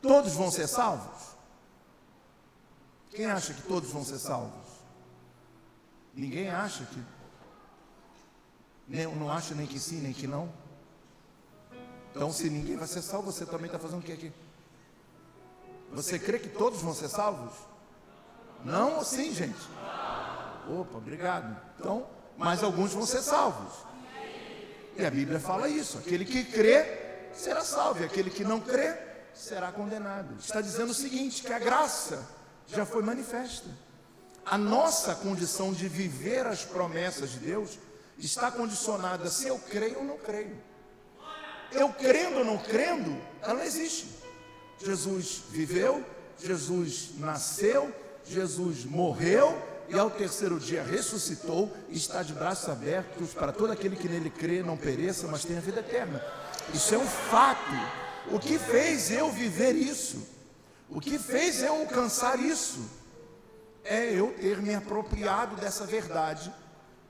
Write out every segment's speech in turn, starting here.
todos vão ser salvos? Quem acha que todos vão ser salvos? Ninguém acha que... não acha nem que sim, nem que não. Então, se ninguém vai ser salvo, você também está fazendo o que aqui? Você crê que todos vão ser salvos? Não ou sim, gente? Opa, obrigado. Então, mas alguns vão ser salvos. E a Bíblia fala isso. Aquele que crê será salvo, e aquele que não crê será condenado. Está dizendo o seguinte, que a graça já foi manifesta. A nossa condição de viver as promessas de Deus está condicionada se eu creio ou não creio. Eu crendo ou não crendo, ela existe. Jesus viveu, Jesus nasceu, Jesus morreu e ao terceiro dia ressuscitou e está de braços abertos para todo aquele que nele crê, não pereça, mas tenha vida eterna. Isso é um fato. O que fez eu viver isso? O que fez eu alcançar isso? É eu ter me apropriado dessa verdade.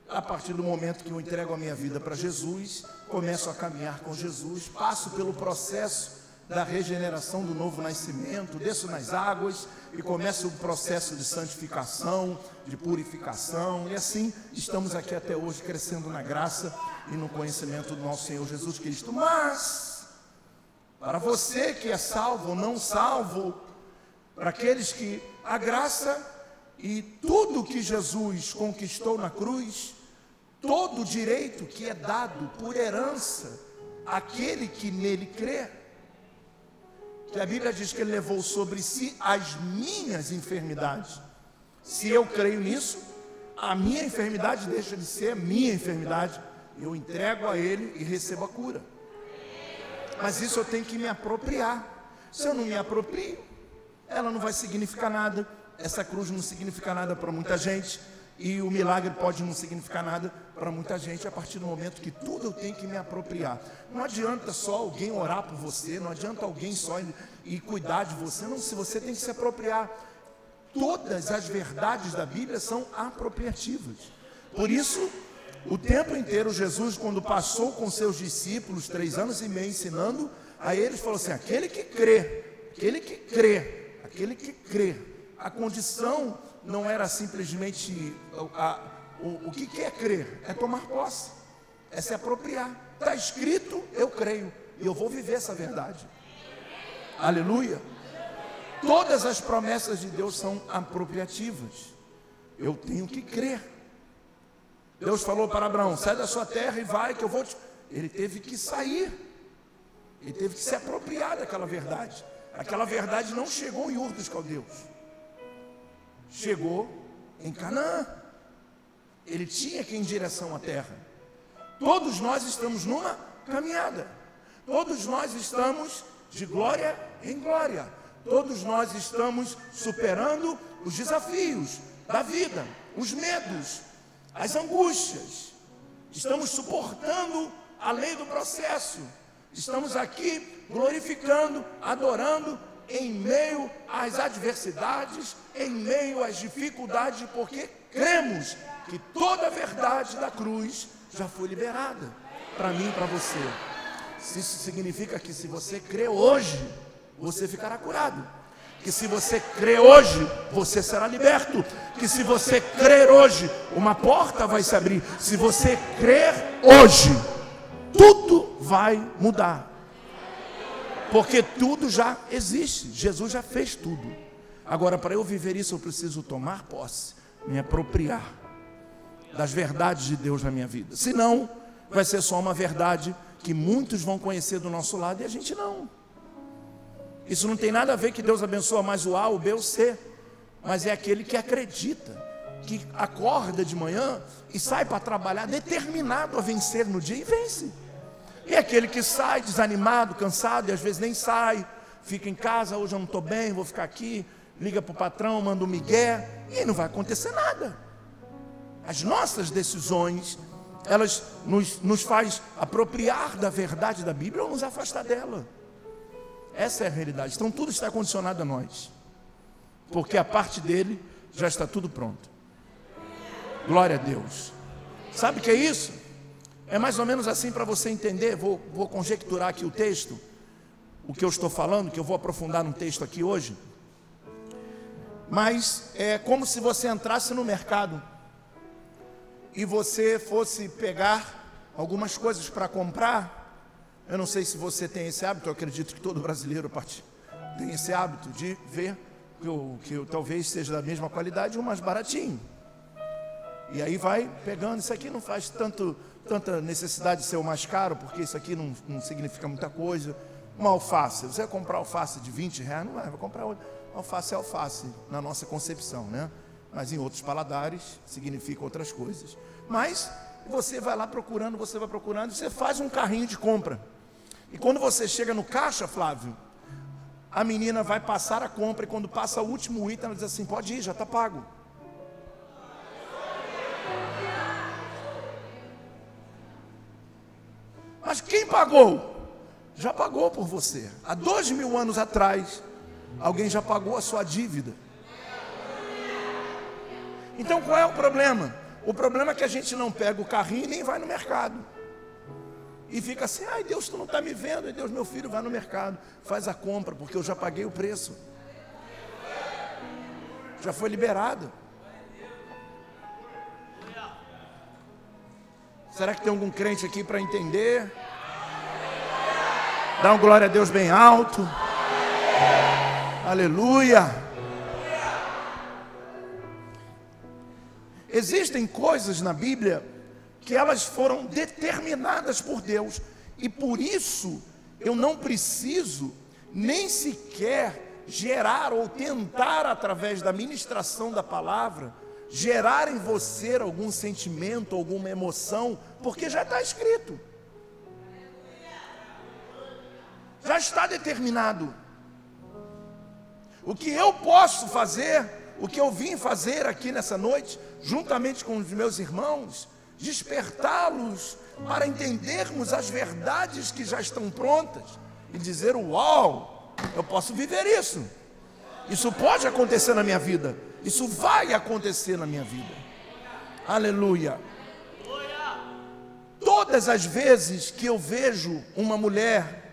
A partir do momento que eu entrego a minha vida para Jesus, começo a caminhar com Jesus, passo pelo processo da regeneração do novo nascimento, desço nas águas e começo o processo de santificação, de purificação, e assim estamos aqui até hoje crescendo na graça e no conhecimento do nosso Senhor Jesus Cristo. Mas, para você que é salvo ou não salvo, para aqueles que a graça e tudo que Jesus conquistou na cruz, todo o direito que é dado por herança àquele que nele crê, que a Bíblia diz que ele levou sobre si as minhas enfermidades. Se eu creio nisso, a minha enfermidade deixa de ser minha enfermidade. Eu entrego a ele e recebo a cura. Mas isso eu tenho que me apropriar. Se eu não me aproprio, ela não vai significar nada. Essa cruz não significa nada para muita gente. E o milagre pode não significar nada para muita gente a partir do momento que tudo eu tenho que me apropriar. Não adianta só alguém orar por você, não adianta alguém só ir cuidar de você. Não, se você tem que se apropriar. Todas as verdades da Bíblia são apropriativas. Por isso, o tempo inteiro Jesus, quando passou com seus discípulos 3 anos e meio ensinando, a eles falou assim: aquele que crê, aquele que crê, aquele que crê. A condição não era simplesmente o que é crer, é tomar posse, é se apropriar. Está escrito, eu creio, e eu vou viver essa verdade. Aleluia. Todas as promessas de Deus são apropriativas. Eu tenho que crer. Deus falou para Abraão: sai da sua terra e vai que eu vou te... Ele teve que sair. Ele teve que se apropriar daquela verdade. Aquela verdade não chegou em Ur dos Caldeus, chegou em Canaã. Ele tinha que ir em direção à terra. Todos nós estamos numa caminhada. Todos nós estamos de glória em glória. Todos nós estamos superando os desafios da vida, os medos, as angústias. Estamos suportando a lei do processo. Estamos aqui glorificando, adorando em meio às adversidades, em meio às dificuldades, porque cremos que toda a verdade da cruz já foi liberada para mim e para você. Isso significa que se você crê hoje, você ficará curado. Que se você crê hoje, você será liberto. Que se você crer hoje, uma porta vai se abrir. Se você crer hoje, tudo vai mudar. Porque tudo já existe. Jesus já fez tudo. Agora, para eu viver isso, eu preciso tomar posse, me apropriar das verdades de Deus na minha vida. Senão, vai ser só uma verdade que muitos vão conhecer do nosso lado e a gente não. Isso não tem nada a ver que Deus abençoa mais o A, o B, o C. Mas é aquele que acredita, que acorda de manhã e sai para trabalhar determinado a vencer no dia e vence. E aquele que sai desanimado, cansado e às vezes nem sai, fica em casa: hoje eu não estou bem, vou ficar aqui, liga para o patrão, manda um migué, e não vai acontecer nada. As nossas decisões, elas nos faz apropriar da verdade da Bíblia ou nos afastar dela. Essa é a realidade. Então tudo está condicionado a nós, porque a parte dele já está tudo pronto. Glória a Deus. Sabe o que é isso? É mais ou menos assim, para você entender. Vou conjecturar aqui o texto. o que eu estou falando, que eu vou aprofundar no texto aqui hoje. Mas é como se você entrasse no mercado e você fosse pegar algumas coisas para comprar. Eu não sei se você tem esse hábito, eu acredito que todo brasileiro tem esse hábito de ver que talvez seja da mesma qualidade ou mais baratinho. E aí vai pegando, isso aqui não faz tanta necessidade de ser o mais caro, porque isso aqui não significa muita coisa. Uma alface, você vai comprar alface de R$20, não vai comprar alface é alface, na nossa concepção, né? Mas em outros paladares significa outras coisas. Mas você vai lá procurando, você faz um carrinho de compra. E quando você chega no caixa, Flávio, a menina vai passar a compra, e quando passa o último item, ela diz assim: pode ir, já está pago. Mas quem pagou? Já pagou por você. Há 2.000 anos atrás, alguém já pagou a sua dívida. Então qual é o problema? O problema é que a gente não pega o carrinho e nem vai no mercado. E fica assim: ai, Deus, tu não está me vendo. E Deus, meu filho, vai no mercado, faz a compra, porque eu já paguei o preço. Já foi liberado. Será que tem algum crente aqui para entender? Dá uma glória a Deus bem alto. Aleluia. Existem coisas na Bíblia que elas foram determinadas por Deus, e por isso eu não preciso nem sequer gerar ou tentar, através da ministração da palavra, gerar em você algum sentimento, alguma emoção, porque já está escrito, já está determinado. O que eu posso fazer, o que eu vim fazer aqui nessa noite, juntamente com os meus irmãos, despertá-los para entendermos as verdades que já estão prontas e dizer: uau, eu posso viver isso. Isso pode acontecer na minha vida. Isso vai acontecer na minha vida. Aleluia. Todas as vezes que eu vejo uma mulher,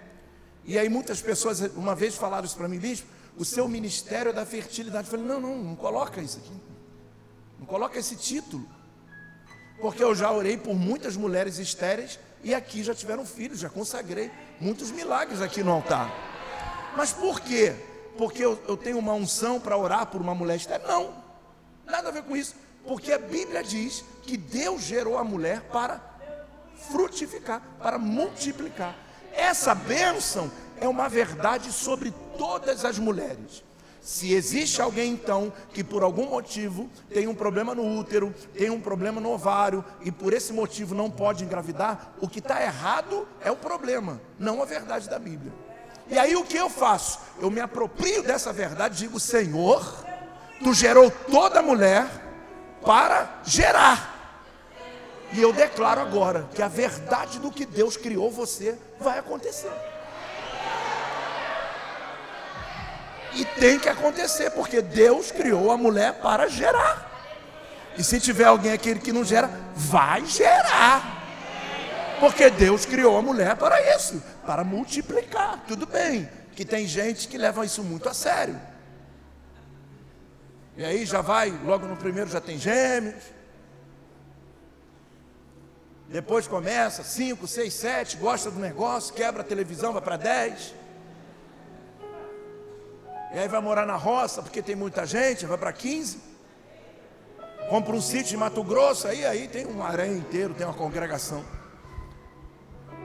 e aí muitas pessoas uma vez falaram isso para mim: bispo, o seu ministério é da fertilidade. Eu falei: não coloca isso aqui, não coloca esse título, porque eu já orei por muitas mulheres estéreis e aqui já tiveram filhos, já consagrei muitos milagres aqui no altar. Mas por quê? Porque eu tenho uma unção para orar por uma mulher estéril? Não, nada a ver com isso, porque a Bíblia diz que Deus gerou a mulher para frutificar, para multiplicar. Essa bênção é uma verdade sobre todas as mulheres. Se existe alguém então que por algum motivo tem um problema no útero, tem um problema no ovário e por esse motivo não pode engravidar, o que está errado é o problema, não a verdade da Bíblia. E aí o que eu faço? Eu me aproprio dessa verdade, digo: Senhor, tu gerou toda mulher para gerar. E eu declaro agora que a verdade do que Deus criou você vai acontecer. E tem que acontecer, porque Deus criou a mulher para gerar. E se tiver alguém aqui que não gera, vai gerar. Porque Deus criou a mulher para isso, para multiplicar. Tudo bem que tem gente que leva isso muito a sério. E aí já vai, logo no primeiro já tem gêmeos. Depois começa 5, 6, 7, gosta do negócio, quebra a televisão, vai para 10. E aí vai morar na roça, porque tem muita gente, vai para 15. Compra um sítio em Mato Grosso, aí tem um harém inteiro, tem uma congregação.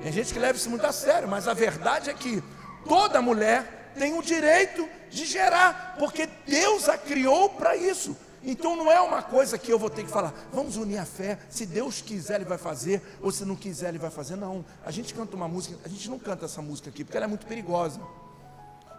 Tem gente que leva isso muito a sério, mas a verdade é que toda mulher tem o direito de gerar, porque Deus a criou para isso. Então não é uma coisa que eu vou ter que falar: vamos unir a fé, se Deus quiser Ele vai fazer, ou se não quiser Ele vai fazer. Não, a gente canta uma música, a gente não canta essa música aqui, porque ela é muito perigosa.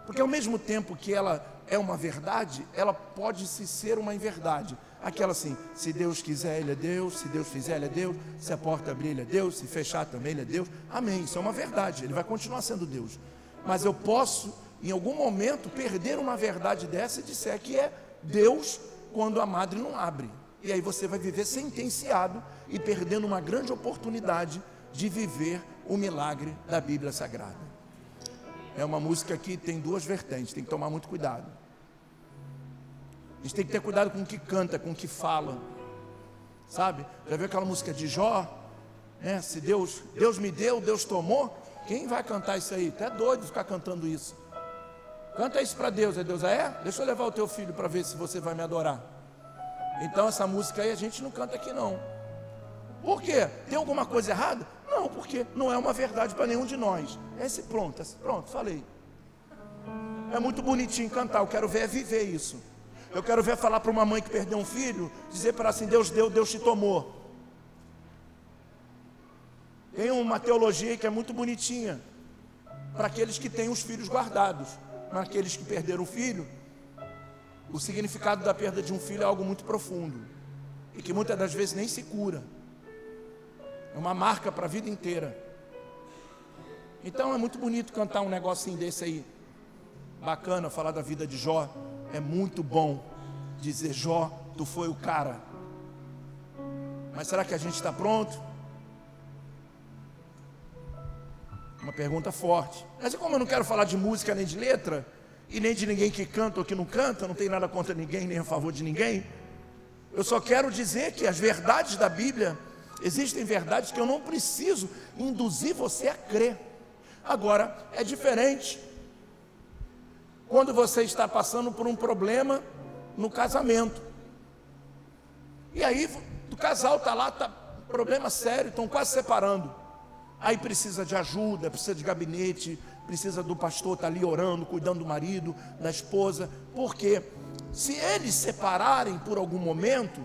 Porque ao mesmo tempo que ela é uma verdade, ela pode ser uma inverdade. Aquela assim: se Deus quiser Ele é Deus, se Deus fizer Ele é Deus, se a porta abrir Ele é Deus, se fechar também Ele é Deus. Amém, isso é uma verdade, Ele vai continuar sendo Deus. Mas eu posso, em algum momento, perder uma verdade dessa e disser que é Deus quando a madre não abre. E aí você vai viver sentenciado e perdendo uma grande oportunidade de viver o milagre da Bíblia Sagrada. é uma música que tem duas vertentes, tem que tomar muito cuidado. A gente tem que ter cuidado com o que canta, com o que fala. Sabe? Já viu aquela música de Jó? Se Deus me deu, Deus tomou. Quem vai cantar isso aí? Tu é doido ficar cantando isso. Canta isso para Deus. Aí Deus, deixa eu levar o teu filho para ver se você vai me adorar. Então essa música aí a gente não canta aqui não. Por quê? Tem alguma coisa errada? Não, porque não é uma verdade para nenhum de nós. Pronto, falei. É muito bonitinho cantar, eu quero ver viver isso. Eu quero ver falar para uma mãe que perdeu um filho, dizer para ela assim, Deus deu, Deus te tomou. Tem uma teologia que é muito bonitinha, para aqueles que têm os filhos guardados. Mas aqueles que perderam o filho, o significado da perda de um filho é algo muito profundo, e que muitas das vezes nem se cura. É uma marca para a vida inteira. Então é muito bonito cantar um negocinho desse aí. Bacana falar da vida de Jó. É muito bom dizer, Jó, tu foi o cara. Mas será que a gente está pronto? Uma pergunta forte. Mas como eu não quero falar de música nem de letra, e nem de ninguém que canta ou que não canta, não tem nada contra ninguém, nem a favor de ninguém, eu só quero dizer que as verdades da Bíblia, existem verdades que eu não preciso induzir você a crer. Agora, é diferente quando você está passando por um problema no casamento. E aí o casal está lá, problema sério, estão quase separando. Aí precisa de ajuda, precisa de gabinete, precisa do pastor estar ali orando, cuidando do marido, da esposa. Porque se eles separarem por algum momento,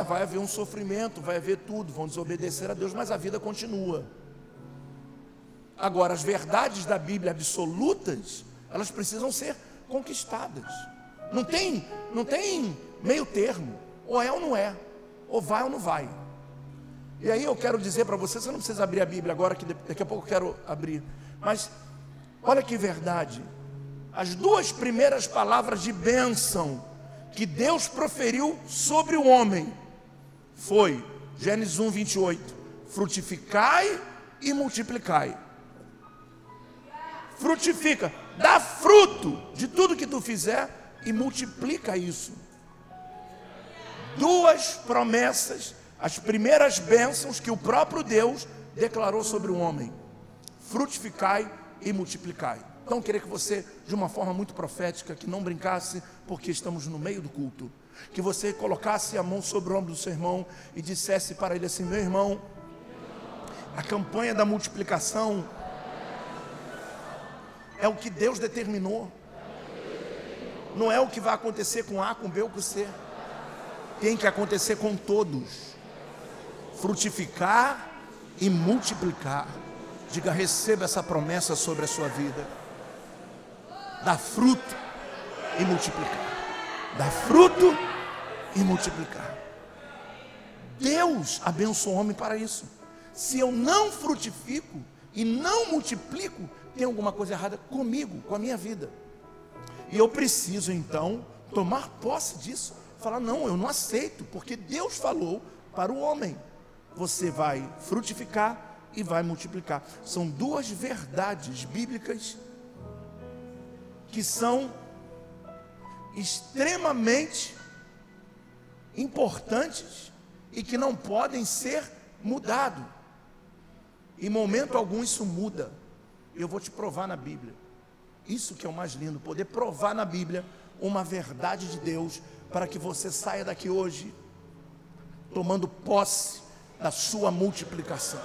vai haver um sofrimento, vai haver tudo, vão desobedecer a Deus, mas a vida continua. Agora, as verdades da Bíblia absolutas, elas precisam ser conquistadas. Não tem meio termo, ou é ou não é, ou vai ou não vai. E aí eu quero dizer para você não precisa abrir a Bíblia agora, que daqui a pouco eu quero abrir, mas olha que verdade. As duas primeiras palavras de bênção que Deus proferiu sobre o homem foi Gênesis 1, 28, frutificai e multiplicai. Frutifica, dá fruto de tudo que tu fizer e multiplica isso. Duas promessas, as primeiras bênçãos que o próprio Deus declarou sobre o homem: frutificai e multiplicai. Então eu queria que você, de uma forma muito profética, que não brincasse, porque estamos no meio do culto, que você colocasse a mão sobre o ombro do seu irmão e dissesse para ele assim: meu irmão, a campanha da multiplicação é o que Deus determinou. Não é o que vai acontecer com A, com B ou com C. Tem que acontecer com todos. Frutificar e multiplicar. Diga, receba essa promessa sobre a sua vida. Dá fruto e multiplicar. Dá fruto e multiplicar. Deus abençoou o homem para isso. Se eu não frutifico e não multiplico, tem alguma coisa errada comigo, com a minha vida. E eu preciso então tomar posse disso. Falar, não, eu não aceito, porque Deus falou para o homem: você vai frutificar e vai multiplicar. São duas verdades bíblicas que são extremamente importantes e que não podem ser mudados. Em momento algum isso muda. Eu vou te provar na Bíblia. Isso que é o mais lindo, poder provar na Bíblia uma verdade de Deus, para que você saia daqui hoje tomando posse da sua multiplicação.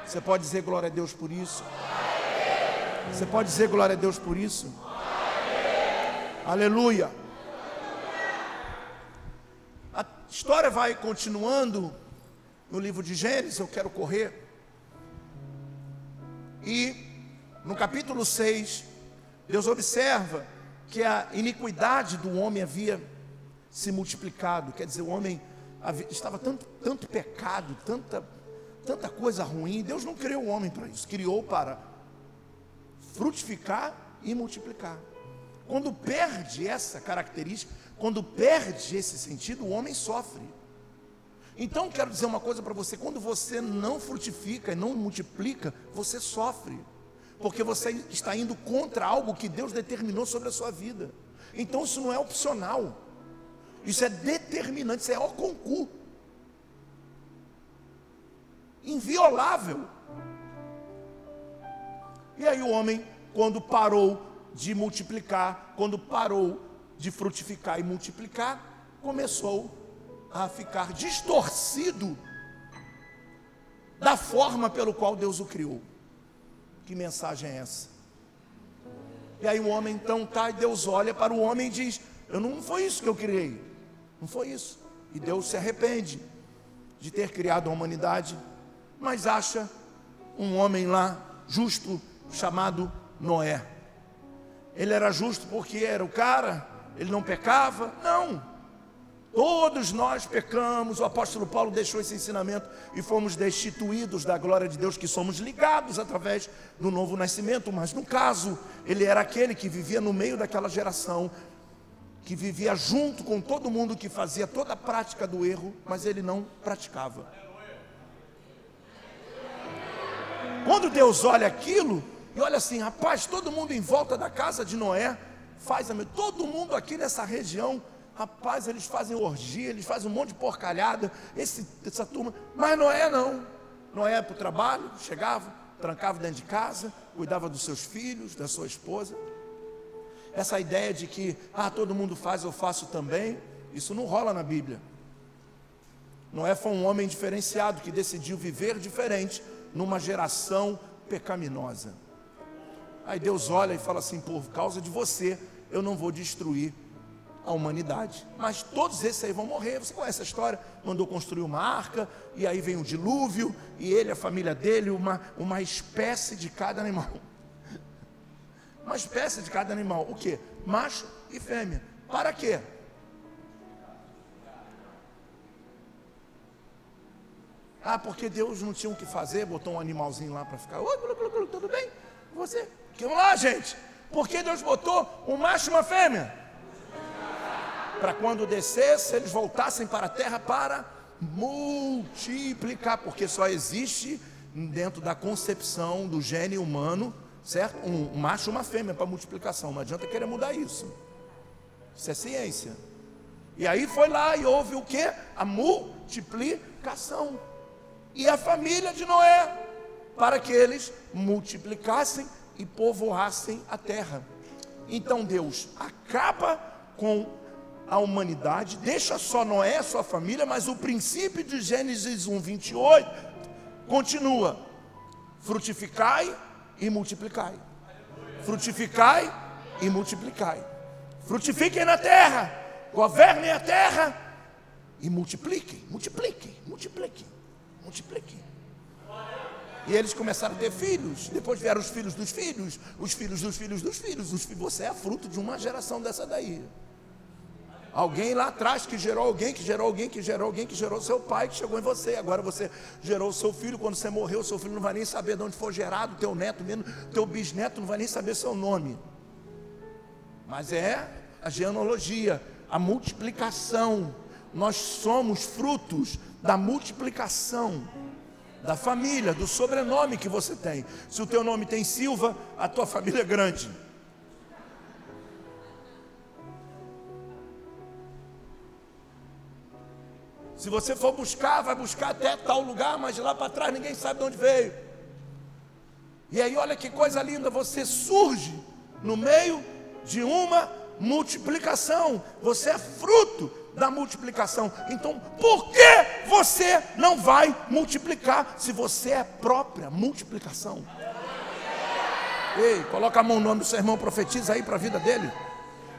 Você pode dizer glória a Deus por isso? Você pode dizer glória a Deus por isso? Aleluia! A história vai continuando no livro de Gênesis, eu quero correr. E no capítulo 6, Deus observa que a iniquidade do homem havia se multiplicado. Quer dizer, o homem estava tanto pecado, tanta coisa ruim. Deus não criou o homem para isso, criou para frutificar e multiplicar. Quando perde essa característica, quando perde esse sentido, o homem sofre. Então quero dizer uma coisa para você: quando você não frutifica e não multiplica, você sofre. porque você está indo contra algo que Deus determinou sobre a sua vida. Então isso não é opcional, isso é determinante, isso é au concurso, inviolável. E aí o homem, quando parou de multiplicar, quando parou de frutificar e multiplicar, começou a ficar distorcido da forma pelo qual Deus o criou. Que mensagem é essa? E aí o homem então e Deus olha para o homem e diz: não foi isso que eu criei, não foi isso. E Deus se arrepende de ter criado a humanidade, mas acha um homem lá justo chamado Noé. Ele era justo porque era o cara, ele não pecava? Não. Todos nós pecamos. O apóstolo Paulo deixou esse ensinamento e fomos destituídos da glória de Deus, que somos ligados através do novo nascimento. Mas no caso, ele era aquele que vivia no meio daquela geração, que vivia junto com todo mundo que fazia toda a prática do erro, mas ele não praticava. Quando Deus olha aquilo e olha assim: rapaz, todo mundo em volta da casa de Noé todo mundo aqui nessa região, rapaz, eles fazem orgia, eles fazem um monte de porcalhada, essa turma. Mas Noé não. Noé ia para o trabalho, chegava, trancava dentro de casa, cuidava dos seus filhos, da sua esposa. Essa ideia de que todo mundo faz, eu faço também, isso não rola na Bíblia. Noé foi um homem diferenciado, que decidiu viver diferente numa geração pecaminosa. Aí Deus olha e fala assim: por causa de você eu não vou destruir a humanidade, mas todos esses aí vão morrer. Você conhece a história? Mandou construir uma arca, e aí vem um dilúvio, e ele, a família dele, uma espécie de cada animal. Uma espécie de cada animal. O que? Macho e fêmea. Para quê? Porque Deus não tinha o que fazer, botou um animalzinho lá para ficar: oi, tudo bem? Você? Vamos lá, gente. Por que Deus botou um macho e uma fêmea? Para quando descesse, eles voltassem para a terra para multiplicar, porque só existe dentro da concepção do gene humano, certo? Um macho e uma fêmea para multiplicação. Não adianta querer mudar isso. Isso é ciência. E aí foi lá e houve o que? A multiplicação. E a família de Noé, para que eles multiplicassem e povoassem a terra. Então Deus acaba com a humanidade, deixa só Noé, sua família, mas o princípio de Gênesis 1:28 continua: frutificai e multiplicai. Frutificai e multiplicai. Frutifiquem na terra, governem a terra e multipliquem, multipliquem, multipliquem, multipliquem. E eles começaram a ter filhos. Depois vieram os filhos dos filhos, os filhos dos filhos dos filhos. Você é fruto de uma geração dessa daí. Alguém lá atrás que gerou alguém, que gerou alguém, que gerou alguém, que gerou seu pai, que chegou em você. Agora você gerou o seu filho. Quando você morreu, seu filho não vai nem saber de onde foi gerado. Teu neto, mesmo teu bisneto, não vai nem saber seu nome. Mas é a genealogia, a multiplicação. Nós somos frutos da multiplicação da família, do sobrenome que você tem. Se o teu nome tem Silva, a tua família é grande. Se você for buscar, vai buscar até tal lugar, mas lá para trás ninguém sabe de onde veio. E aí olha que coisa linda, você surge no meio de uma multiplicação. Você é fruto da multiplicação. Então por que você não vai multiplicar se você é a própria multiplicação? Ei, coloca a mão no nome do seu irmão, profetiza aí para a vida dele.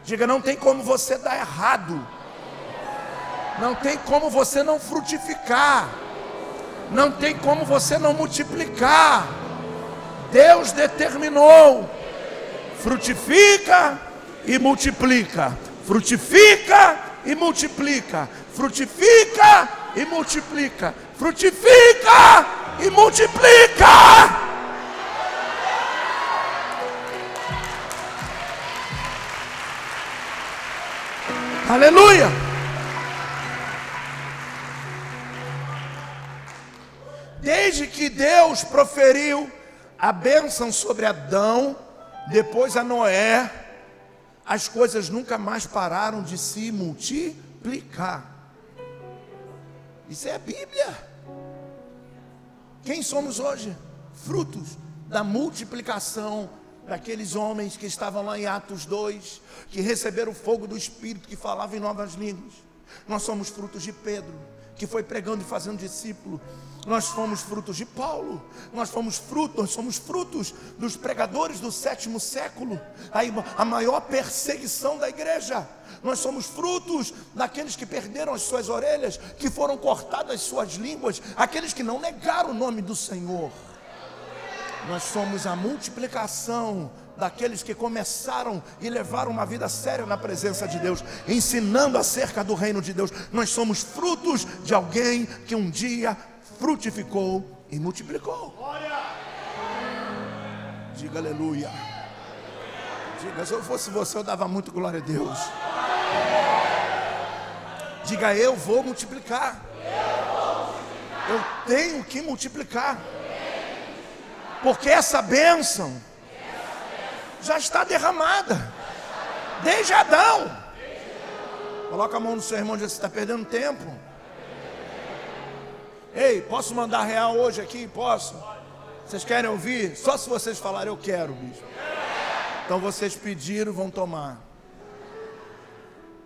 Diga: não tem como você dar errado. Não tem como você não frutificar. Não tem como você não multiplicar. Deus determinou: frutifica e multiplica. Frutifica e multiplica. Frutifica e multiplica. Frutifica e multiplica. Aleluia. Desde que Deus proferiu a bênção sobre Adão, depois a Noé, as coisas nunca mais pararam de se multiplicar. Isso é a Bíblia. Quem somos hoje? Frutos da multiplicação daqueles homens que estavam lá em Atos 2, que receberam o fogo do Espírito, que falavam em novas línguas. Nós somos frutos de Pedro, que foi pregando e fazendo discípulo. Nós fomos frutos de Paulo. Nós somos frutos dos pregadores do 7º século, a maior perseguição da igreja. Nós somos frutos daqueles que perderam as suas orelhas, que foram cortadas as suas línguas, aqueles que não negaram o nome do Senhor. Nós somos a multiplicação daqueles que começaram e levaram uma vida séria na presença de Deus, ensinando acerca do reino de Deus. Nós somos frutos de alguém que um dia frutificou e multiplicou. Diga aleluia. Diga, se eu fosse você, eu dava muito glória a Deus. Diga, eu vou multiplicar. Eu tenho que multiplicar. Porque essa bênção já está derramada desde Adão. Coloca a mão no seu irmão e diz: você está perdendo tempo. Ei, posso mandar real hoje aqui? Posso? Vocês querem ouvir? Só se vocês falarem eu quero, bicho. Então vocês pediram, vão tomar.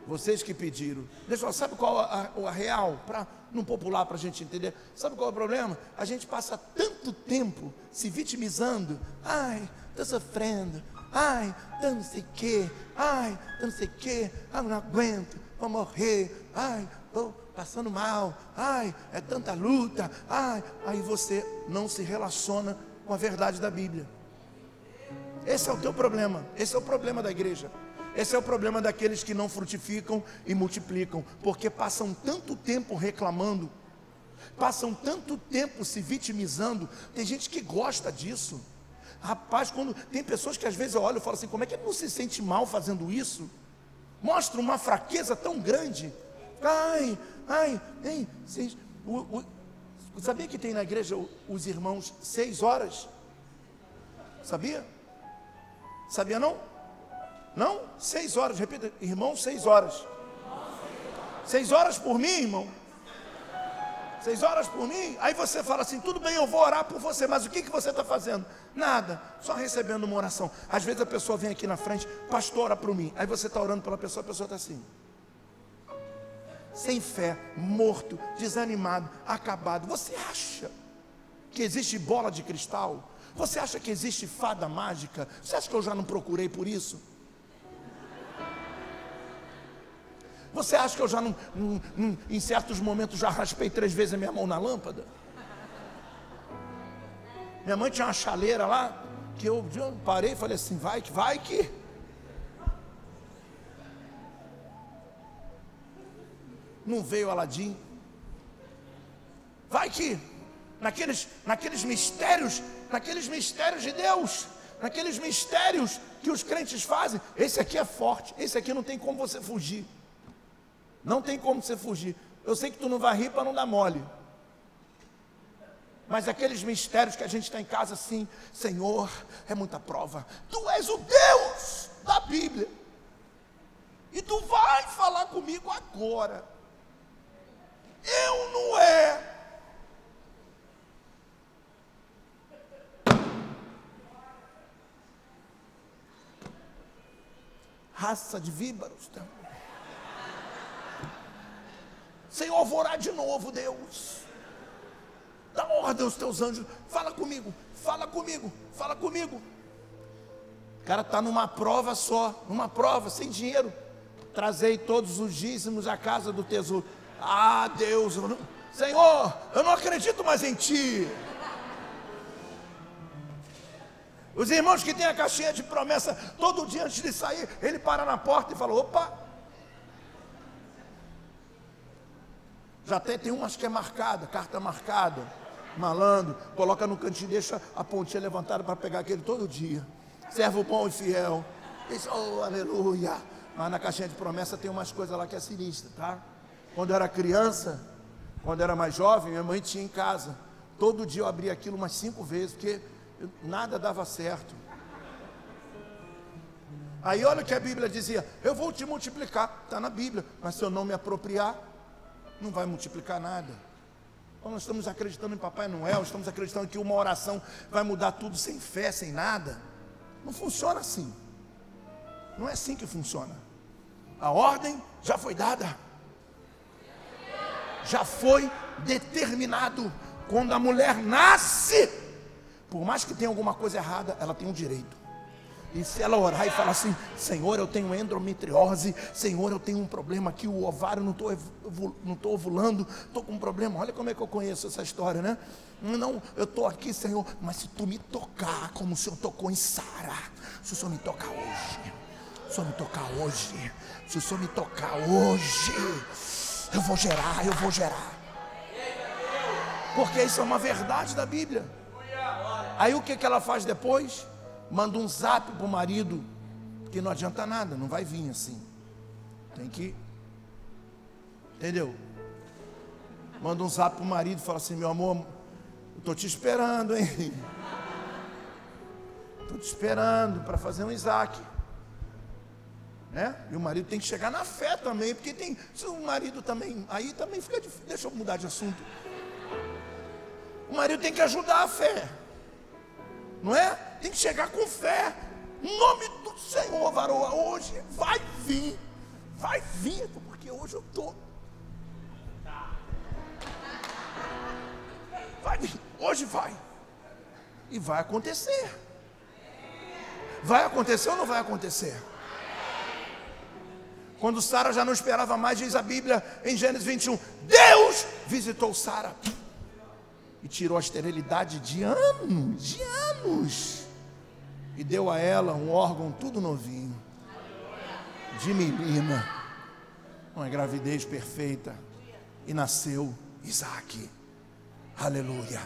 Vocês que pediram. Deixa eu, sabe qual a real? Para não popular, para a gente entender. Sabe qual é o problema? A gente passa tanto tempo se vitimizando. Ai, estou sofrendo. Ai, eu não sei o que. Ai, eu não sei o que. Ai, não aguento, vou morrer. Ai, estou passando mal. Ai, é tanta luta. Ai, aí você não se relaciona com a verdade da Bíblia. Esse é o teu problema. Esse é o problema da igreja. Esse é o problema daqueles que não frutificam e multiplicam, porque passam tanto tempo reclamando, passam tanto tempo se vitimizando. Tem gente que gosta disso. Rapaz, quando tem pessoas que às vezes eu olho e falo assim: como é que ele não se sente mal fazendo isso? Mostra uma fraqueza tão grande. Sabia que tem na igreja os irmãos 6 horas? Sabia? Sabia não? Não? 6 horas, repita, irmão, 6 horas. 6 horas por mim, irmão. 6 horas por mim. Aí você fala assim: tudo bem, eu vou orar por você. Mas o que você está fazendo? Nada, só recebendo uma oração. Às vezes a pessoa vem aqui na frente: pastor, ora por mim. Aí você está orando pela pessoa, a pessoa está assim, sem fé, morto, desanimado, acabado. Você acha que existe bola de cristal? Você acha que existe fada mágica? Você acha que eu já não procurei por isso? Você acha que eu já não, em certos momentos, já raspei 3 vezes a minha mão na lâmpada? Minha mãe tinha uma chaleira lá, que eu parei e falei assim: vai que. Não veio Aladim. Vai que, naqueles mistérios de Deus, naqueles mistérios que os crentes fazem, esse aqui é forte, esse aqui não tem como você fugir. Não tem como você fugir. Eu sei que tu não vai rir para não dar mole. Mas aqueles mistérios que a gente está em casa assim: Senhor, é muita prova. Tu és o Deus da Bíblia. E tu vai falar comigo agora. Eu não é. Raça de víboras. Senhor, vou orar de novo, Deus. Dá ordem aos teus anjos. Fala comigo, fala comigo, fala comigo. O cara está numa prova só, numa prova, sem dinheiro. Trazei todos os dízimos à casa do tesouro. Ah, Deus, Senhor, eu não acredito mais em Ti. Os irmãos que têm a caixinha de promessa, todo dia antes de sair, ele para na porta e fala: opa. Já tem umas que é marcada, carta marcada, malandro, coloca no cantinho, deixa a pontinha levantada para pegar aquele todo dia. Servo bom e fiel. Diz: oh, aleluia. Mas na caixinha de promessa tem umas coisas lá que é sinistra, tá? Quando eu era criança, quando eu era mais jovem, minha mãe tinha em casa. Todo dia eu abria aquilo umas 5 vezes, porque Nada dava certo. Aí olha o que a Bíblia dizia: eu vou te multiplicar. Está na Bíblia, mas se eu não me apropriar, não vai multiplicar nada. Então nós estamos acreditando em Papai Noel, estamos acreditando que uma oração vai mudar tudo sem fé, sem nada. Não funciona assim. Não é assim que funciona. A ordem já foi dada, já foi determinado. Quando a mulher nasce, por mais que tenha alguma coisa errada, ela tem um direito. E se ela orar e falar assim: Senhor, eu tenho endometriose, Senhor, eu tenho um problema aqui, o ovário não estou ovulando, estou com um problema. Olha como é que eu conheço essa história, né? Não, eu estou aqui, Senhor, mas se tu me tocar como o Senhor tocou em Sara, se o Senhor me tocar hoje, se o Senhor me tocar hoje, se o Senhor me tocar hoje, eu vou gerar. Porque isso é uma verdade da Bíblia. Aí o que ela faz depois? Manda um zap para o marido, que não adianta nada, não vai vir assim. Tem que, entendeu? Manda um zap para o marido e fala assim: meu amor, eu estou te esperando, hein? Estou te esperando para fazer um Isaac, né? E o marido tem que chegar na fé também, porque tem, se o marido também, aí também fica difícil. Deixa eu mudar de assunto. O marido tem que ajudar a fé, não é? Tem que chegar com fé. Em nome do Senhor, varoa, hoje vai vir, porque hoje eu estou. Vai vir, hoje vai. E vai acontecer. Vai acontecer ou não vai acontecer? Quando Sara já não esperava mais, diz a Bíblia em Gênesis 21, Deus visitou Sara e tirou a esterilidade de anos, e deu a ela um órgão tudo novinho, de menina, uma gravidez perfeita, e nasceu Isaac. Aleluia.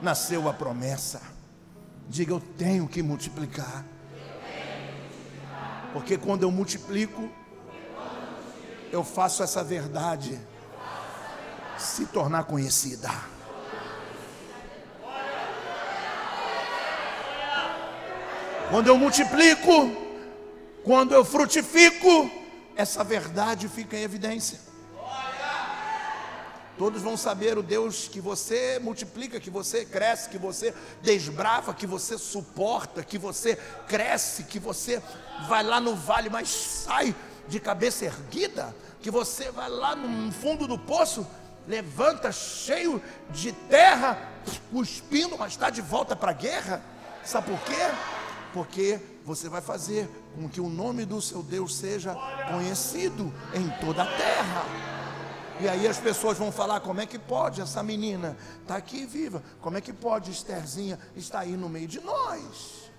Nasceu a promessa. Diga: eu tenho que multiplicar, porque quando eu multiplico, eu faço essa verdade se tornar conhecida. Quando eu multiplico, quando eu frutifico, essa verdade fica em evidência. Todos vão saber o Deus que você multiplica, que você cresce, que você desbrava, que você suporta, que você cresce, que você vai lá no vale, mas sai de cabeça erguida, que você vai lá no fundo do poço, levanta cheio de terra, cuspindo, mas está de volta para a guerra. Sabe por quê? Porque você vai fazer com que o nome do seu Deus seja conhecido em toda a terra. E aí as pessoas vão falar: como é que pode essa menina estar aqui viva? Como é que pode Estherzinha estar aí no meio de nós?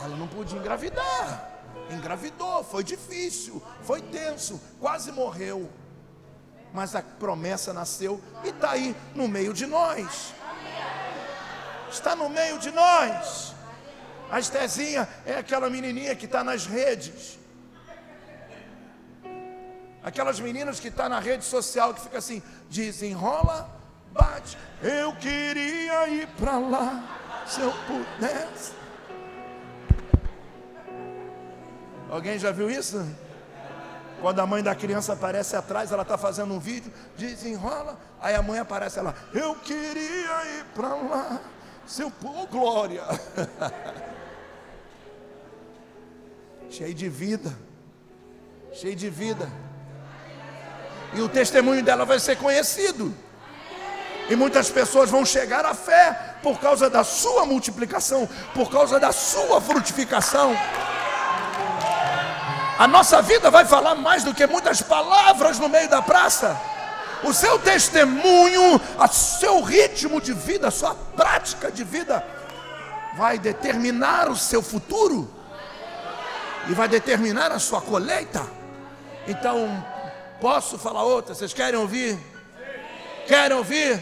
Ela não podia engravidar. Engravidou, foi difícil, foi tenso, quase morreu. Mas a promessa nasceu e está aí no meio de nós. Está no meio de nós. A Estherzinha é aquela menininha que está nas redes, aquelas meninas que estão na rede social, que fica assim: desenrola, bate. Eu queria ir para lá, se eu pudesse. Alguém já viu isso? Quando a mãe da criança aparece atrás, ela está fazendo um vídeo, desenrola, aí a mãe aparece lá: eu queria ir para lá, seu pô, glória. Cheio de vida, cheio de vida. E o testemunho dela vai ser conhecido. E muitas pessoas vão chegar à fé por causa da sua multiplicação, por causa da sua frutificação. A nossa vida vai falar mais do que muitas palavras no meio da praça. O seu testemunho, o seu ritmo de vida, a sua prática de vida vai determinar o seu futuro e vai determinar a sua colheita. Então, posso falar outra? Vocês querem ouvir? Querem ouvir?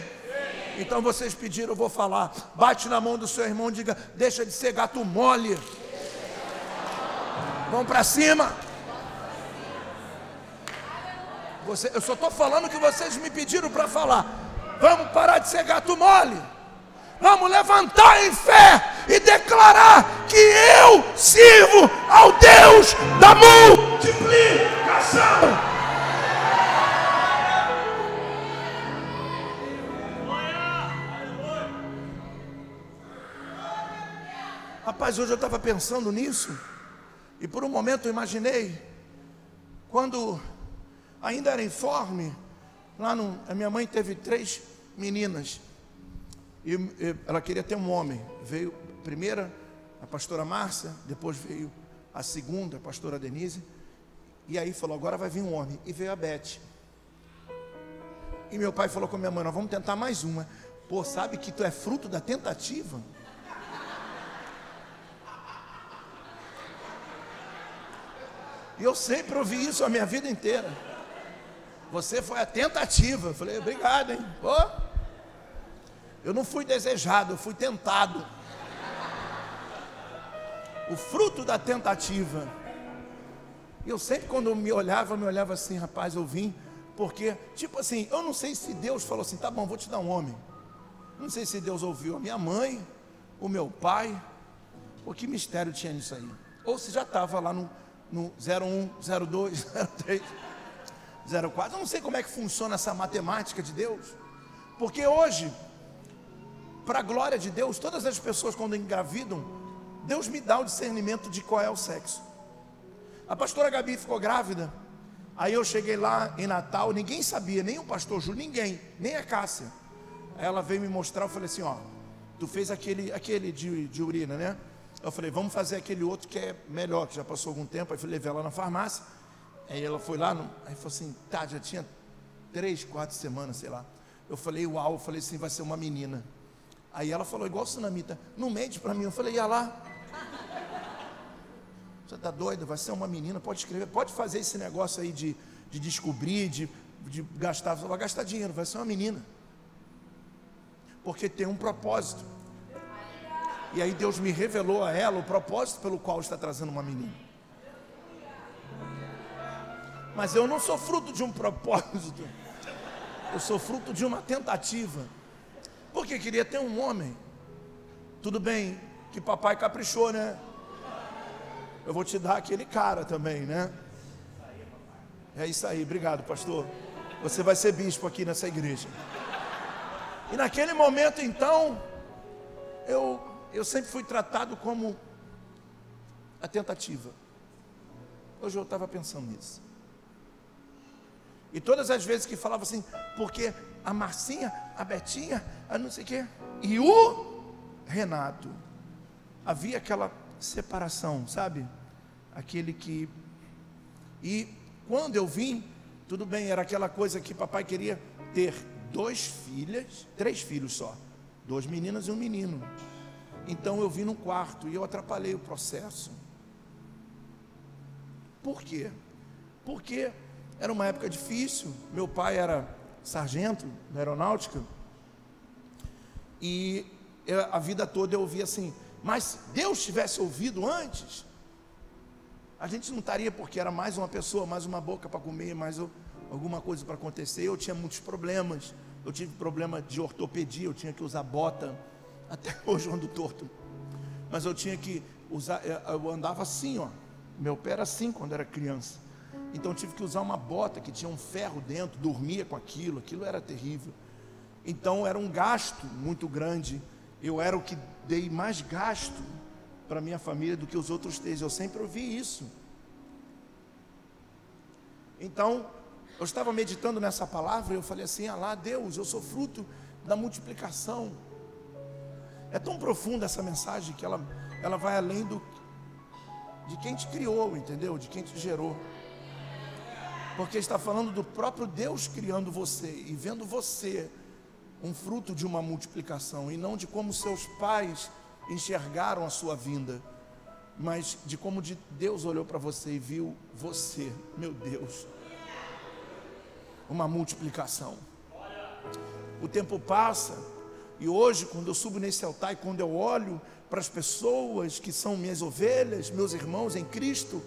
Então vocês pediram, eu vou falar. Bate na mão do seu irmão e diga: deixa de ser gato mole. Vamos para cima. Eu só estou falando o que vocês me pediram para falar. Vamos parar de ser gato mole. Vamos levantar em fé e declarar que eu sirvo ao Deus da multiplicação. Rapaz, hoje eu estava pensando nisso e por um momento eu imaginei quando ainda era informe, a minha mãe teve 3 meninas. E ela queria ter um homem. Veio a primeira, a pastora Márcia, depois veio a segunda, a pastora Denise. E aí falou, agora vai vir um homem. E veio a Beth. E meu pai falou com a minha mãe, nós vamos tentar mais uma. Pô, sabe que tu é fruto da tentativa? E eu sempre ouvi isso a minha vida inteira. Você foi a tentativa. Eu falei, obrigado, hein? Pô. Eu não fui desejado, eu fui tentado. O fruto da tentativa. E eu sempre quando me olhava assim, rapaz, eu vim. Porque, tipo assim, eu não sei se Deus falou assim, tá bom, vou te dar um homem. Não sei se Deus ouviu a minha mãe, o meu pai. Ou que mistério tinha nisso aí. Ou se já estava lá no 01, 02, 03, 04. Eu não sei como é que funciona essa matemática de Deus. Porque hoje, para a glória de Deus, todas as pessoas quando engravidam, Deus me dá o discernimento de qual é o sexo. A pastora Gabi ficou grávida. Aí eu cheguei lá em Natal, ninguém sabia, nem o pastor Júlio, ninguém, nem a Cássia. Aí ela veio me mostrar, eu falei assim, ó, tu fez aquele de urina, né? Eu falei, vamos fazer aquele outro que é melhor, que já passou algum tempo. Aí eu levei ela na farmácia. Aí ela foi lá, aí falou assim, tá, já tinha 3, 4 semanas, sei lá. Eu falei, uau, eu falei assim, vai ser uma menina. Aí ela falou, igual Sunamita, não mente pra mim. Eu falei, ia lá. Você tá doido? Vai ser uma menina, pode escrever, pode fazer esse negócio aí de descobrir, de gastar, vai gastar dinheiro, vai ser uma menina. Porque tem um propósito. E aí Deus me revelou a ela o propósito pelo qual está trazendo uma menina. Mas eu não sou fruto de um propósito. Eu sou fruto de uma tentativa. Porque queria ter um homem. Tudo bem que papai caprichou, né? Eu vou te dar aquele cara também, né? É isso aí, obrigado, pastor. Você vai ser bispo aqui nessa igreja. E naquele momento então, eu sempre fui tratado como a tentativa. Hoje eu estava pensando nisso. E todas as vezes que falava assim, porque a Marcinha, a Betinha, a não sei o quê, e o Renato, havia aquela separação, sabe? Aquele que... E quando eu vim, tudo bem, era aquela coisa que papai queria ter 3 filhos só, 2 meninas e um menino. Então eu vim num quarto e eu atrapalhei o processo. Por quê? Porque era uma época difícil. Meu pai era sargento na aeronáutica. E a vida toda eu ouvia assim, mas se Deus tivesse ouvido antes, a gente não estaria, porque era mais uma pessoa, mais uma boca para comer, mais alguma coisa para acontecer. Eu tinha muitos problemas. Eu tive problema de ortopedia, eu tinha que usar bota. Até hoje eu ando torto. Mas eu tinha que usar, eu andava assim, ó. Meu pé era assim quando era criança. Então eu tive que usar uma bota que tinha um ferro dentro, dormia com aquilo era terrível. Então era um gasto muito grande. Eu era o que dei mais gasto para minha família do que os outros 3. Eu sempre ouvi isso. Então eu estava meditando nessa palavra e eu falei assim, lá Deus, eu sou fruto da multiplicação. É tão profunda essa mensagem que ela vai além de quem te criou, entendeu? De quem te gerou. Porque está falando do próprio Deus criando você e vendo você um fruto de uma multiplicação, e não de como seus pais enxergaram a sua vinda, mas de como Deus olhou para você e viu você, meu Deus, uma multiplicação. O tempo passa, e hoje quando eu subo nesse altar e quando eu olho para as pessoas que são minhas ovelhas, meus irmãos em Cristo,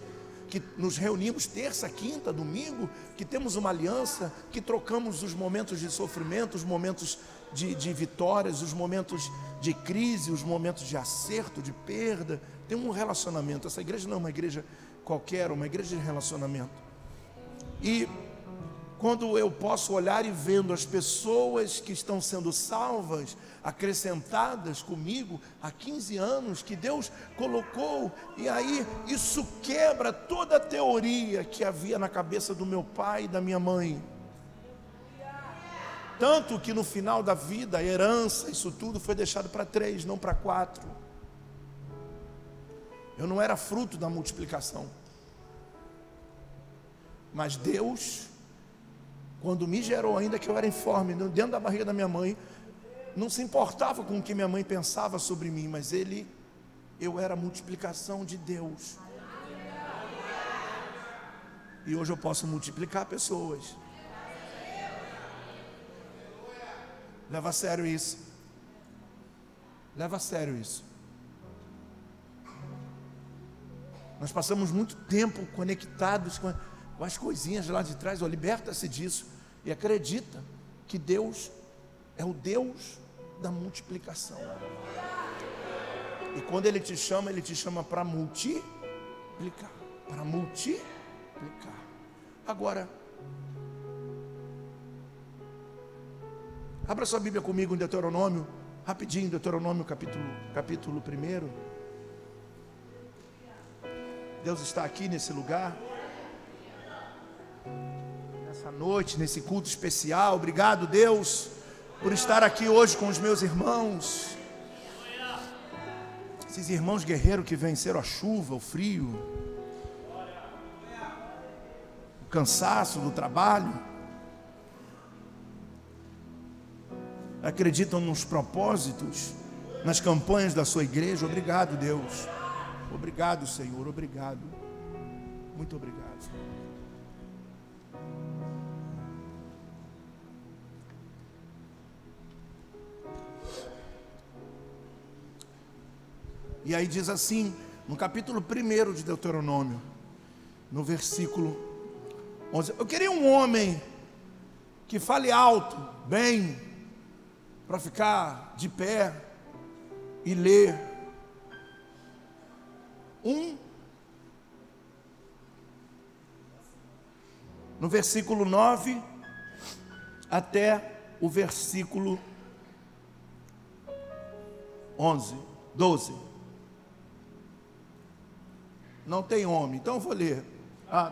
que nos reunimos terça, quinta, domingo, que temos uma aliança, que trocamos os momentos de sofrimento, os momentos de vitórias, os momentos de crise, os momentos de acerto, de perda. Tem um relacionamento. Essa igreja não é uma igreja qualquer, uma igreja de relacionamento. E quando eu posso olhar e vendo as pessoas que estão sendo salvas, acrescentadas comigo há 15 anos, que Deus colocou, e aí isso quebra toda a teoria que havia na cabeça do meu pai e da minha mãe. Tanto que no final da vida, a herança, isso tudo foi deixado para 3, não para 4. Eu não era fruto da multiplicação. Mas Deus, quando me gerou, ainda que eu era informe, dentro da barriga da minha mãe, não se importava com o que minha mãe pensava sobre mim, mas eu era a multiplicação de Deus. E hoje eu posso multiplicar pessoas. Leva a sério isso. Leva a sério isso. Nós passamos muito tempo conectados com as coisinhas lá de trás. Liberta-se disso e acredita que Deus é o Deus da multiplicação. E quando Ele te chama para multiplicar. Para multiplicar. Agora, abra sua Bíblia comigo em Deuteronômio, rapidinho, Deuteronômio capítulo 1. Deus está aqui nesse lugar, nessa noite, nesse culto especial. Obrigado, Deus, por estar aqui hoje com os meus irmãos, esses irmãos guerreiros que venceram a chuva, o frio, o cansaço do trabalho, acreditam nos propósitos, nas campanhas da sua igreja. Obrigado, Deus. Obrigado, Senhor. Obrigado. Muito obrigado. E aí diz assim, no capítulo 1 de Deuteronômio, no versículo 11: eu queria um homem que fale alto, bem, para ficar de pé e ler no versículo 9 até o versículo 12. Não tem homem, então eu vou ler.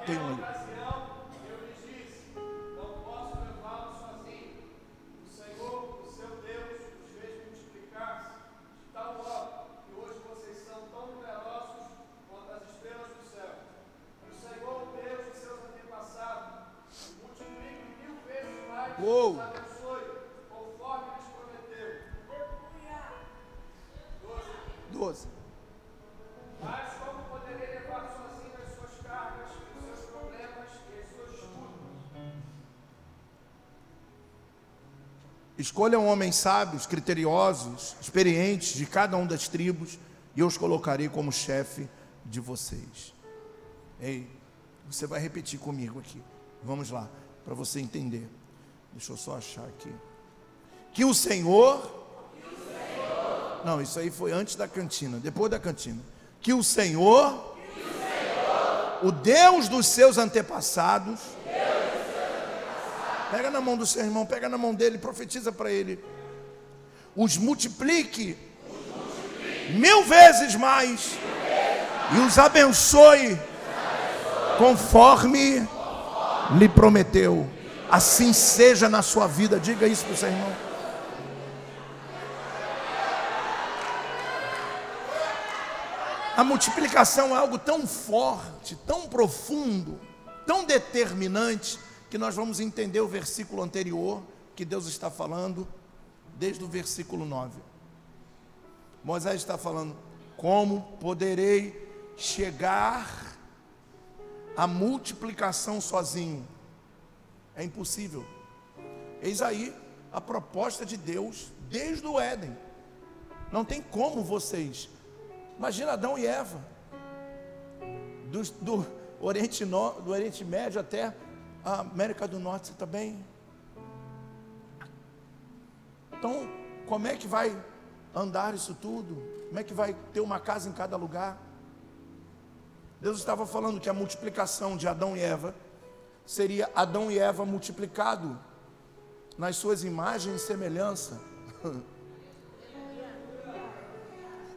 Tem um ali. Uou. 12. Mas como poderei levar sozinho as suas cargas, os seus problemas e as suas disputas? Escolham homens sábios, criteriosos, experientes de cada uma das tribos, e eu os colocarei como chefe de vocês. Ei, você vai repetir comigo aqui. Vamos lá, para você entender. Deixa eu só achar aqui. Que o Senhor... Não, isso aí foi antes da cantina, depois da cantina. Que o Senhor, o Deus dos seus antepassados, pega na mão do seu irmão, pega na mão dele, profetiza para ele, os multiplique 1000 vezes mais e os abençoe conforme lhe prometeu. Assim seja na sua vida. Diga isso para o seu irmão. A multiplicação é algo tão forte, tão profundo, tão determinante, que nós vamos entender o versículo anterior, que Deus está falando, desde o versículo 9. Moisés está falando: como poderei chegar à multiplicação sozinho? É impossível. Eis aí a proposta de Deus desde o Éden. Não tem como vocês. Imagina Adão e Eva. do Oriente Médio até a América do Norte também. Então, como é que vai andar isso tudo? Como é que vai ter uma casa em cada lugar? Deus estava falando que a multiplicação de Adão e Eva seria Adão e Eva multiplicado nas suas imagens e semelhança.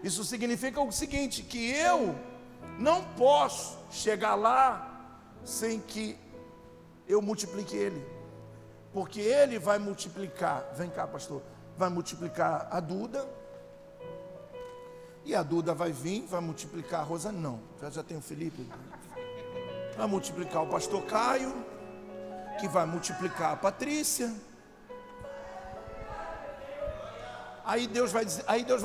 Isso significa o seguinte, que eu não posso chegar lá sem que eu multiplique ele, porque ele vai multiplicar, vem cá pastor, vai multiplicar a Duda, e a Duda vai vir, vai multiplicar a Rosa, não, já tem o Felipe, vai multiplicar o pastor Caio, que vai multiplicar a Patrícia. Aí Deus vai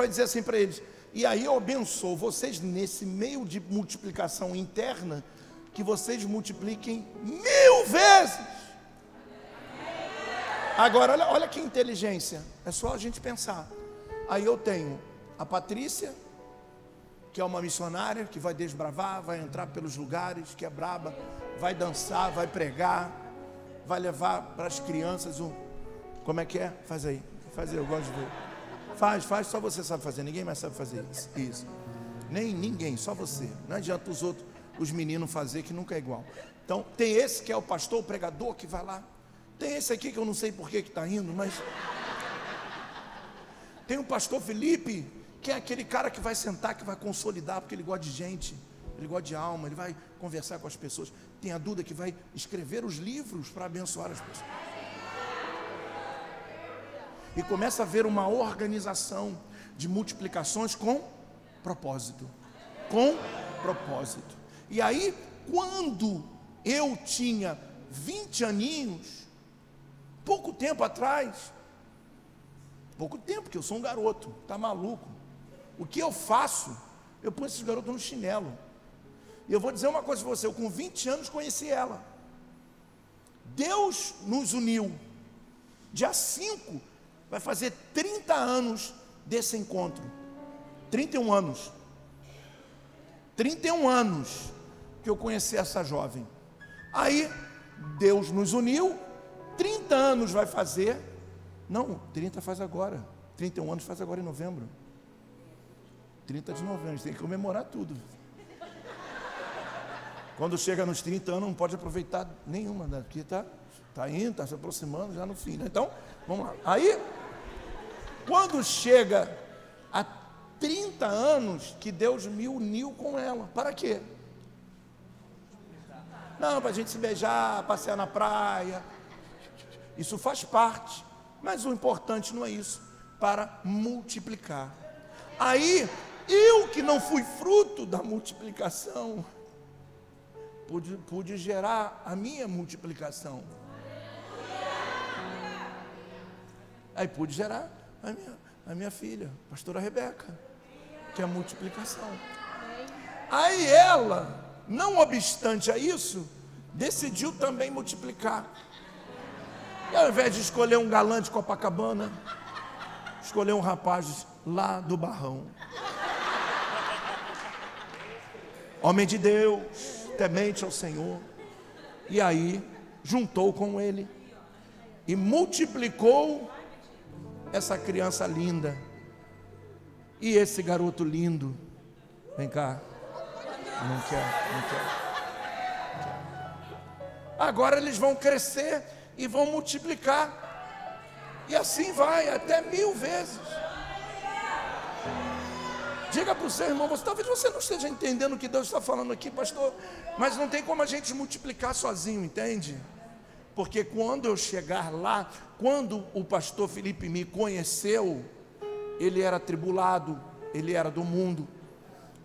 dizer assim para eles, e aí eu abençoo vocês nesse meio de multiplicação interna, que vocês multipliquem 1000 vezes. Agora, olha que inteligência, é só a gente pensar. Aí eu tenho a Patrícia, que é uma missionária, que vai desbravar, vai entrar pelos lugares, que é braba, vai dançar, vai pregar, vai levar para as crianças como é que é? Faz aí, eu gosto de ver. Faz, só você sabe fazer, ninguém mais sabe fazer isso. Nem ninguém, só você. Não adianta os meninos fazer, que nunca é igual. Então, tem esse que é o pastor, o pregador, que vai lá. Tem esse aqui que eu não sei por que está indo, mas... Tem o pastor Felipe, que é aquele cara que vai sentar, que vai consolidar, porque ele gosta de gente, ele gosta de alma, ele vai conversar com as pessoas. Tem a Duda que vai escrever os livros para abençoar as pessoas. E começa a haver uma organização de multiplicações com propósito. Com propósito. E aí, quando eu tinha 20 aninhos, pouco tempo atrás, que eu sou um garoto, tá maluco? O que eu faço? Eu ponho esses garotos no chinelo. E eu vou dizer uma coisa para você, eu com 20 anos conheci ela. Deus nos uniu. Dia 5 vai fazer 30 anos desse encontro. 31 anos. 31 anos que eu conheci essa jovem. Aí, Deus nos uniu, 30 anos vai fazer. Não, 30 faz agora. 31 anos faz agora em novembro. 30 de novembro, a gente tem que comemorar tudo. Quando chega nos 30 anos, não pode aproveitar nenhuma, né? Porque está indo, está se aproximando já no fim, né? Então, vamos lá. Aí, quando chega a 30 anos, que Deus me uniu com ela. Para quê? Não, para a gente se beijar, passear na praia. Isso faz parte. Mas o importante não é isso. Para multiplicar. Aí, eu que não fui fruto da multiplicação, pude gerar a minha multiplicação. Aí pude gerar a minha filha, pastora Rebeca, que é a multiplicação. Aí ela, não obstante a isso, decidiu também multiplicar. E ao invés de escolher um galã de Copacabana, escolheu um rapaz lá do Barrão. Homem de Deus, temente ao Senhor. E aí, juntou com ele e multiplicou essa criança linda. E esse garoto lindo. Vem cá. Não quer. Agora eles vão crescer e vão multiplicar. E assim vai, até 1000 vezes. Diga para o seu irmão, talvez você não esteja entendendo o que Deus está falando aqui, pastor, mas não tem como a gente multiplicar sozinho, entende? Porque quando eu chegar lá, quando o pastor Felipe me conheceu, ele era atribulado, ele era do mundo,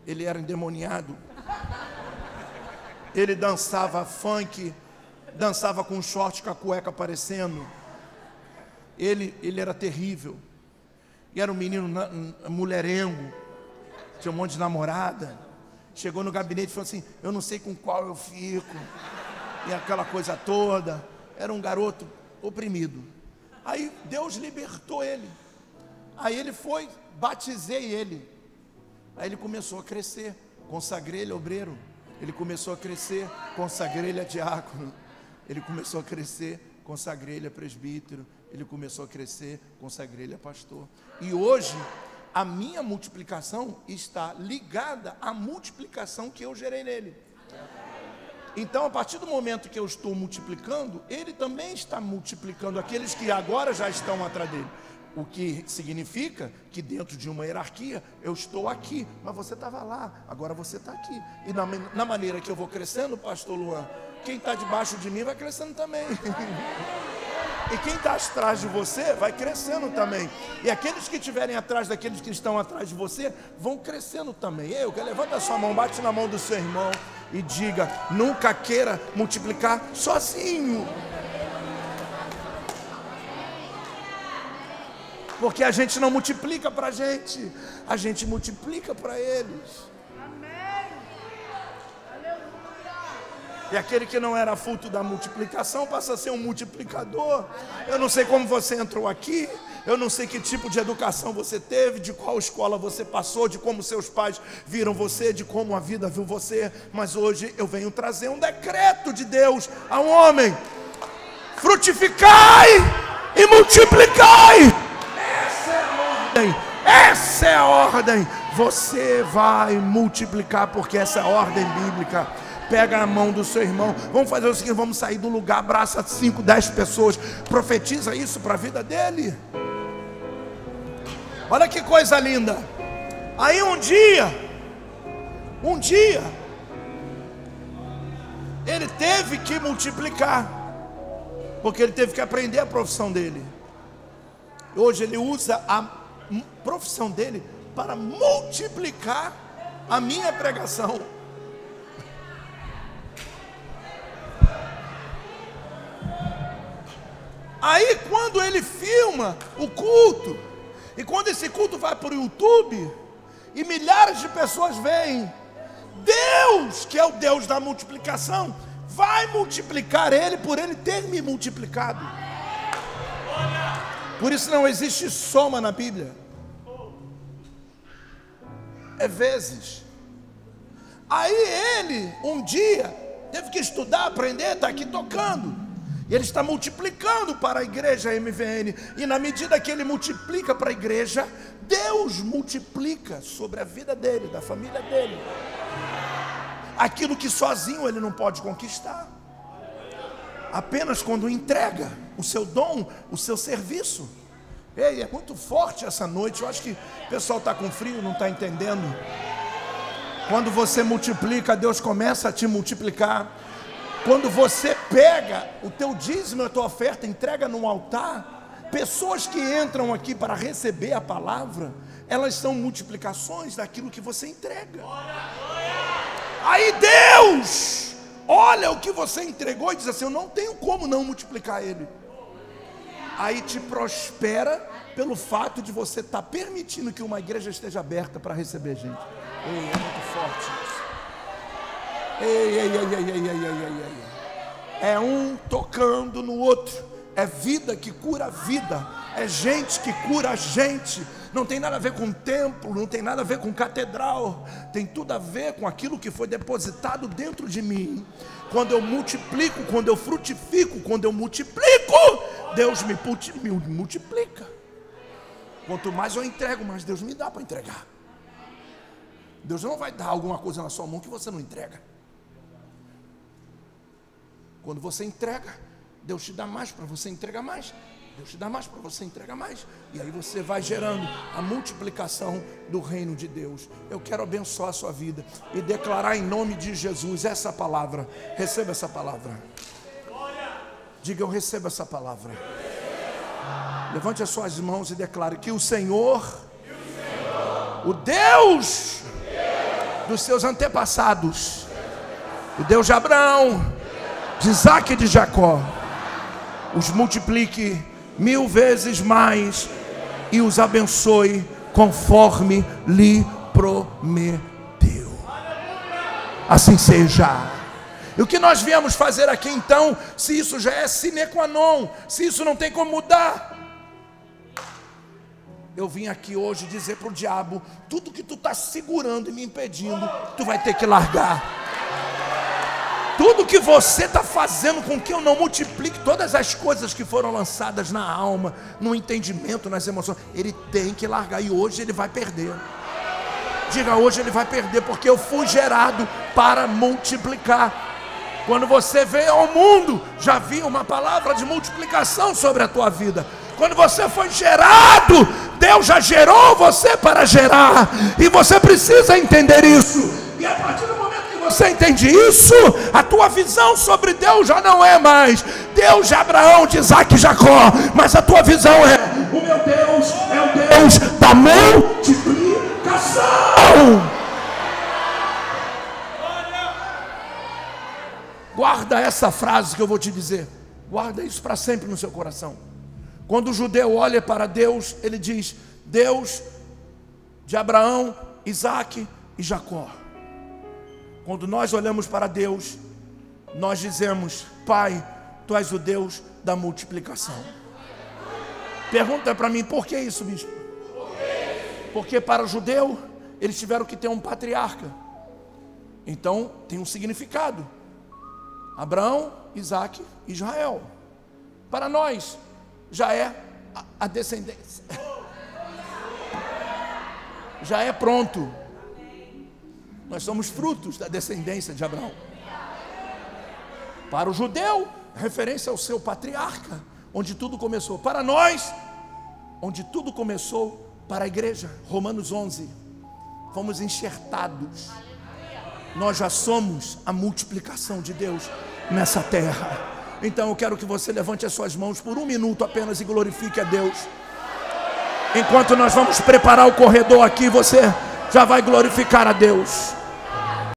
ele era endemoniado, ele dançava funk, dançava com short, com a cueca aparecendo, ele era terrível, e era um menino mulherengo, tinha um monte de namorada, chegou no gabinete e falou assim, eu não sei com qual eu fico, e aquela coisa toda, era um garoto oprimido. Aí Deus libertou ele, aí ele foi, batizei ele, aí ele começou a crescer, consagrei ele obreiro, Ele começou a crescer, consagrei ele a diácono. Ele começou a crescer, consagrei ele a presbítero. Ele começou a crescer, consagrei ele a pastor. E hoje, a minha multiplicação está ligada à multiplicação que eu gerei nele. Então, a partir do momento que eu estou multiplicando, ele também está multiplicando aqueles que agora já estão atrás dele. O que significa que dentro de uma hierarquia, eu estou aqui, mas você estava lá, agora você está aqui. E na maneira que eu vou crescendo, pastor Luan, quem está debaixo de mim vai crescendo também. E quem está atrás de você vai crescendo também. E aqueles que estiverem atrás daqueles que estão atrás de você vão crescendo também. Levanta a sua mão, bate na mão do seu irmão e diga: nunca queira multiplicar sozinho. Porque a gente não multiplica para a gente multiplica para eles. E aquele que não era fruto da multiplicação passa a ser um multiplicador. Eu não sei como você entrou aqui, eu não sei que tipo de educação você teve, de qual escola você passou, de como seus pais viram você, de como a vida viu você, mas hoje eu venho trazer um decreto de Deus ao homem: frutificai e multiplicai. Essa é a ordem. Você vai multiplicar, porque essa é a ordem bíblica. Pega a mão do seu irmão. Vamos fazer o seguinte: vamos sair do lugar, abraça 5, 10 pessoas, profetiza isso para a vida dele. Olha que coisa linda. Aí um dia ele teve que multiplicar, porque ele teve que aprender a profissão dele. Hoje ele usa a profissão dele para multiplicar a minha pregação. Aí quando ele filma o culto, e quando esse culto vai para o YouTube, e milhares de pessoas veem, Deus, que é o Deus da multiplicação, vai multiplicar ele por ele ter me multiplicado. Por isso não existe soma na Bíblia, é vezes. Aí ele um dia teve que estudar, aprender, está aqui tocando. E ele está multiplicando para a igreja MVN. E na medida que ele multiplica para a igreja, Deus multiplica sobre a vida dele, da família dele, aquilo que sozinho ele não pode conquistar. Apenas quando entrega o seu dom, o seu serviço. Ei, é muito forte essa noite. Eu acho que o pessoal está com frio, não está entendendo. Quando você multiplica, Deus começa a te multiplicar. Quando você pega o teu dízimo, a tua oferta, entrega no altar, pessoas que entram aqui para receber a palavra, elas são multiplicações daquilo que você entrega. Aí Deus olha o que você entregou e diz assim: eu não tenho como não multiplicar ele. Aí te prospera pelo fato de você estar permitindo que uma igreja esteja aberta para receber gente. Ei, é muito forte isso. Ei. É um tocando no outro. É vida que cura vida. É gente que cura gente. Não tem nada a ver com templo, não tem nada a ver com catedral. Tem tudo a ver com aquilo que foi depositado dentro de mim. Quando eu multiplico, quando eu frutifico, quando eu multiplico, Deus me multiplica. Quanto mais eu entrego, mais Deus me dá para entregar. Deus não vai dar alguma coisa na sua mão que você não entrega. Quando você entrega, Deus te dá mais para você entregar mais. Deus te dá mais para você entregar mais. E aí você vai gerando a multiplicação do reino de Deus. Eu quero abençoar a sua vida e declarar em nome de Jesus essa palavra. Receba essa palavra. Diga: eu recebo essa palavra. Levante as suas mãos e declare que o Senhor, o Deus dos seus antepassados, o Deus de Abraão, de Isaac e de Jacó, os multiplique 1000 vezes mais e os abençoe conforme lhe prometeu. Assim seja. E o que nós viemos fazer aqui então, se isso já é sine qua non, se isso não tem como mudar, eu vim aqui hoje dizer para o diabo: tudo que tu está segurando e me impedindo, tu vai ter que largar. Tudo que você está fazendo com que eu não multiplique todas as coisas que foram lançadas na alma, no entendimento, nas emoções, ele tem que largar, e hoje ele vai perder. Diga, hoje ele vai perder, porque eu fui gerado para multiplicar. Quando você veio ao mundo, já havia uma palavra de multiplicação sobre a tua vida. Quando você foi gerado, Deus já gerou você para gerar, e você precisa entender isso. E a partir do momento que você entende isso, a tua visão sobre Deus já não é mais Deus de Abraão, de Isaac e Jacó, mas a tua visão é: o meu Deus é o Deus da multiplicação. Guarda essa frase que eu vou te dizer, guarda isso para sempre no seu coração. Quando o judeu olha para Deus, ele diz: Deus de Abraão, Isaac e Jacó. Quando nós olhamos para Deus, nós dizemos: Pai, Tu és o Deus da multiplicação. Pergunta para mim, por que isso, bispo? Porque para o judeu, eles tiveram que ter um patriarca. Então tem um significado: Abraão, Isaac e Israel. Para nós já é a descendência, já é pronto. Nós somos frutos da descendência de Abraão. Para o judeu, referência ao seu patriarca, onde tudo começou. Para nós, onde tudo começou, para a igreja, Romanos 11, fomos enxertados. Nós já somos a multiplicação de Deus nessa terra. Então eu quero que você levante as suas mãos por um minuto apenas e glorifique a Deus. Enquanto nós vamos preparar o corredor aqui, você já vai glorificar a Deus.